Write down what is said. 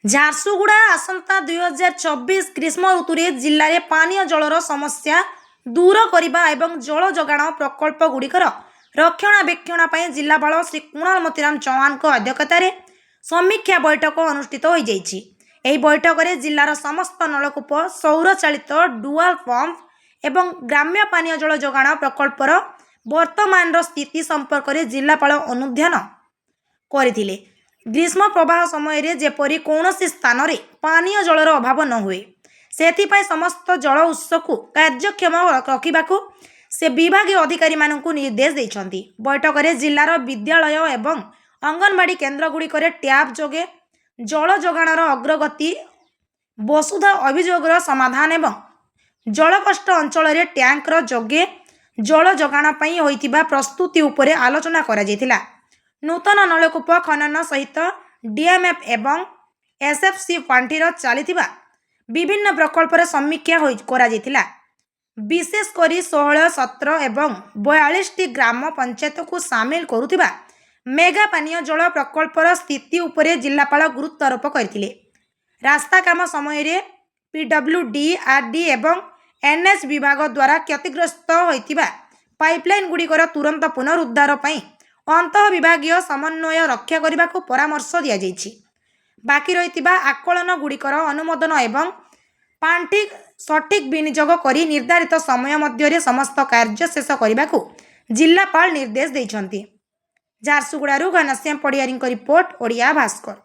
ଝାରସୁଗୁଡ଼ା ଆସନ୍ତା 2024 ଗ୍ରୀଷ୍ମ ଋତୁରେ ଜିଲ୍ଲାରେ ପାନୀୟ ଜଳର ସମସ୍ୟା ଦୂର କରିବା ଏବଂ ଜଳ ଯୋଗାଣ ପ୍ରକଳ୍ପଗୁଡ଼ିକର ରକ୍ଷଣାବେକ୍ଷଣ ପାଇଁ ଜିଲ୍ଲାପାଳ ଶ୍ରୀ କୁଣାଲ ମତିରାମ ଚୌହାନଙ୍କ ଅଧ୍ୟକ୍ଷତାରେ ସମୀକ୍ଷା ବୈଠକ ଅନୁଷ୍ଠିତ ହୋଇଯାଇଛି। ଏହି ବୈଠକରେ ଜିଲ୍ଲାର ସମସ୍ତ ନଳକୂପ, ସୌରଚାଳିତ ଡୁଆଲ ପମ୍ପ ଏବଂ ଗ୍ରାମ୍ୟ ପାନୀୟ ଜଳ ଯୋଗାଣ ପ୍ରକଳ୍ପର ବର୍ତ୍ତମାନର ସ୍ଥିତି ସମ୍ପର୍କରେ ଜିଲ୍ଲାପାଳ ଅନୁଧ୍ୟାନ କରିଥିଲେ। ଗ୍ରୀଷ୍ମ ପ୍ରବାହ ସମୟରେ ଯେପରି କୌଣସି ସ୍ଥାନରେ ପାନୀୟ ଜଳର ଅଭାବ ନ ହୁଏ, ସେଥିପାଇଁ ସମସ୍ତ ଜଳ ଉତ୍ସକୁ କାର୍ଯ୍ୟକ୍ଷମ ରଖିବାକୁ ସେ ବିଭାଗୀୟ ଅଧିକାରୀମାନଙ୍କୁ ନିର୍ଦ୍ଦେଶ ଦେଇଛନ୍ତି। ବୈଠକରେ ଜିଲ୍ଲାର ବିଦ୍ୟାଳୟ ଏବଂ ଅଙ୍ଗନବାଡ଼ି କେନ୍ଦ୍ରଗୁଡ଼ିକରେ ଟ୍ୟାପ୍ ଯୋଗେ ଜଳ ଯୋଗାଣର ଅଗ୍ରଗତି, ବସୁଧା ଅଭିଯୋଗର ସମାଧାନ ଏବଂ ଜଳକଷ୍ଟ ଅଞ୍ଚଳରେ ଟ୍ୟାଙ୍କର ଯୋଗେ ଜଳ ଯୋଗାଣ ପାଇଁ ହୋଇଥିବା ପ୍ରସ୍ତୁତି ଉପରେ ଆଲୋଚନା କରାଯାଇଥିଲା। ନୂତନ ନଳକୂପ ଖନନ ସହିତ DMF ଏବଂ SFC ପାଣ୍ଠିର ଚାଲିଥିବା ବିଭିନ୍ନ ପ୍ରକଳ୍ପର ସମୀକ୍ଷା କରାଯାଇଥିଲା। ବିଶେଷ କରି 16, 17 ଏବଂ 42ଟି ଗ୍ରାମ ପଞ୍ଚାୟତକୁ ସାମିଲ କରୁଥିବା ମେଗା ପାନୀୟ ଜଳ ପ୍ରକଳ୍ପର ସ୍ଥିତି ଉପରେ ଜିଲ୍ଲାପାଳ ଗୁରୁତ୍ୱାରୋପ କରିଥିଲେ। ରାସ୍ତା କାମ ସମୟରେ PWD, RD ଏବଂ NH ବିଭାଗ ଦ୍ୱାରା କ୍ଷତିଗ୍ରସ୍ତ ହୋଇଥିବା ପାଇପଲାଇନ୍ ଗୁଡ଼ିକର ତୁରନ୍ତ ପୁନରୁଦ୍ଧାର ପାଇଁ ଅନ୍ତଃ ବିଭାଗୀୟ ସମନ୍ୱୟ ରକ୍ଷା କରିବାକୁ ପରାମର୍ଶ ଦିଆଯାଇଛି। ବାକି ରହିଥିବା ଆକଳନ ଗୁଡ଼ିକର ଅନୁମୋଦନ ଏବଂ ପାଣ୍ଠି ସଠିକ୍ ବିନିଯୋଗ କରି ନିର୍ଦ୍ଧାରିତ ସମୟ ମଧ୍ୟରେ ସମସ୍ତ କାର୍ଯ୍ୟ ଶେଷ କରିବାକୁ ଜିଲ୍ଲାପାଳ ନିର୍ଦ୍ଦେଶ ଦେଇଛନ୍ତି। ଝାରସୁଗୁଡ଼ାରୁ ଘନଶ୍ୟାମ ପଡ଼ିଆରୀଙ୍କ ରିପୋର୍ଟ, ଓଡ଼ିଆ ଭାସ୍କର।